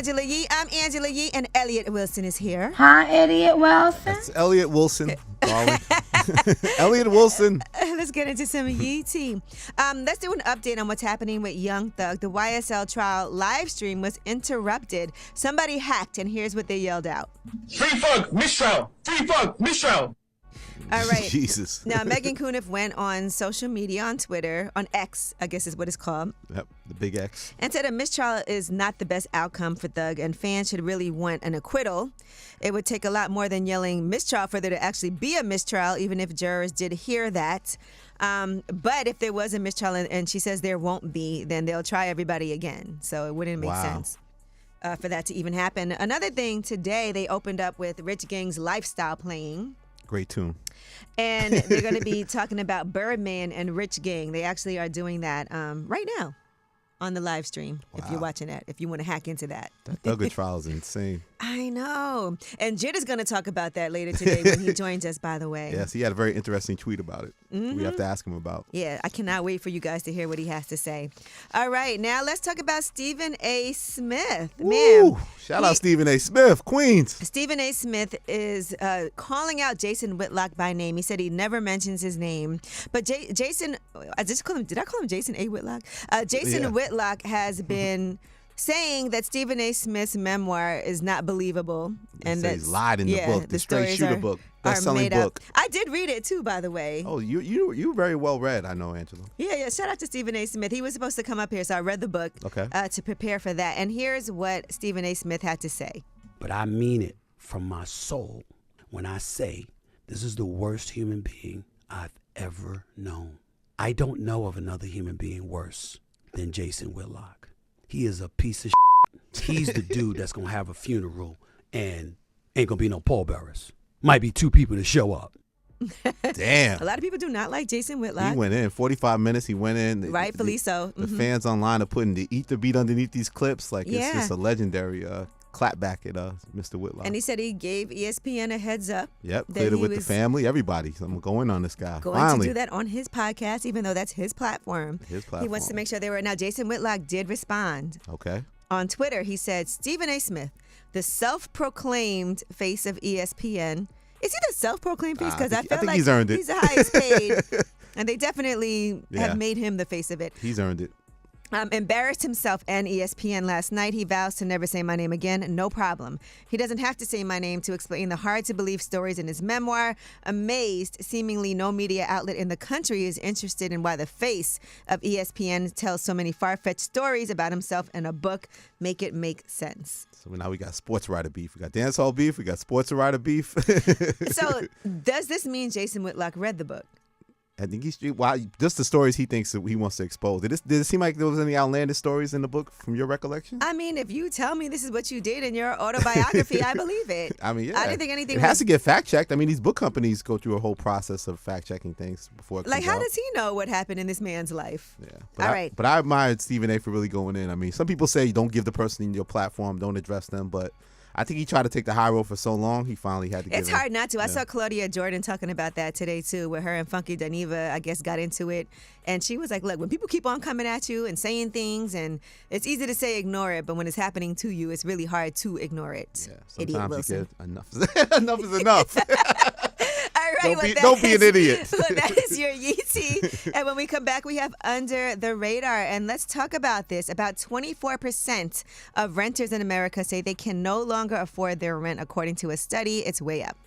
Angela Yee. I'm Angela Yee, and Elliot Wilson is here. Hi, Elliot Wilson. That's Elliot Wilson, darling. Elliot Wilson. Let's get into some Yee tea. Let's do an update on what's happening with Young Thug. The YSL trial live stream was interrupted. Somebody hacked, and here's what they yelled out. Free Thug, mistrial. Free Thug, mistrial. All right. Jesus. Now, Megan Cuniff went on social media, on Twitter, on X, I guess is what it's called. Yep, the big X. And said a mistrial is not the best outcome for Thug, and fans should really want an acquittal. It would take a lot more than yelling mistrial for there to actually be a mistrial, even if jurors did hear that. But if there was a mistrial, and she says there won't be, then they'll try everybody again. So it wouldn't make sense for that to even happen. Another thing, today they opened up with Rich Gang's Lifestyle playing. Great tune. And they're going to be talking about Birdman and Rich Gang. They actually are doing that right now on the live stream, if you're watching that, if you want to hack into that. That Thugger trial is insane. I know. And Jid is going to talk about that later today when he joins us, by the way. Yes, he had a very interesting tweet about it. We have to ask him about. Yeah, I cannot wait for you guys to hear what he has to say. All right, now let's talk about Stephen A. Smith. Woo! Shout out Stephen A. Smith, Queens. Stephen A. Smith is calling out Jason Whitlock by name. He said he never mentions his name. But Jason, did I call him Jason A. Whitlock? Jason Whitlock has been saying that Stephen A. Smith's memoir is not believable. And that he's lied in the book, the straight shooter book, best-selling book. I did read it too, by the way. Oh, you very well read, I know, Angela. Yeah. Shout out to Stephen A. Smith. He was supposed to come up here, so I read the book to prepare for that. And here's what Stephen A. Smith had to say. But I mean it from my soul when I say this is the worst human being I've ever known. I don't know of another human being worse than Jason Whitlock. He is a piece of shit. He's the dude that's going to have a funeral and ain't going to be no pallbearers. Might be 2 people to show up. Damn. A lot of people do not like Jason Whitlock. He went in 45 minutes. He went in. Rightfully so. The fans online are putting the ether beat underneath these clips. Like it's just a legendary clapback at Mr. Whitlock. And he said he gave ESPN a heads up. Yep, cleared it with the family, everybody. So I'm going on this guy. Going to do that on his podcast, even though that's his platform. His platform. He wants to make sure they were. Now, Jason Whitlock did respond. Okay. On Twitter, he said, Stephen A. Smith, the self-proclaimed face of ESPN. Is he the self-proclaimed face? Because I feel like he's earned it. He's the highest paid. And they definitely have made him the face of it. He's earned it. Embarrassed himself and ESPN last night. He vows to never say my name again. No problem. He doesn't have to say my name to explain the hard-to-believe stories in his memoir. Amazed, seemingly no media outlet in the country is interested in why the face of ESPN tells so many far-fetched stories about himself in a book. Make it make sense. So now we got sports writer beef. We got dancehall beef. We got sports writer beef. So does this mean Jason Whitlock read the book? I think just the stories he thinks that he wants to expose. Did it seem like there was any outlandish stories in the book from your recollection? I mean, if you tell me this is what you did in your autobiography, I believe it. I mean, yeah. I didn't think anything. It has to get fact checked. I mean, these book companies go through a whole process of fact checking things before it comes how out. does he know what happened in this man's life? Yeah. All right. But I admired Stephen A. for really going in. I mean, some people say don't give the person your platform, don't address them, but I think he tried to take the high road for so long, he finally had to get It's hard not to. I saw Claudia Jordan talking about that today, too, where her and Funky Dineva, I guess, got into it. And she was like, look, when people keep on coming at you and saying things, and it's easy to say ignore it, but when it's happening to you, it's really hard to ignore it. Yeah, Idiot Wilson. Enough is enough. All right, don't be an idiot. Well, that is your Yeezy. And when we come back, we have Under the Radar. And let's talk about this. About 24% of renters in America say they can no longer afford their rent, according to a study. It's way up.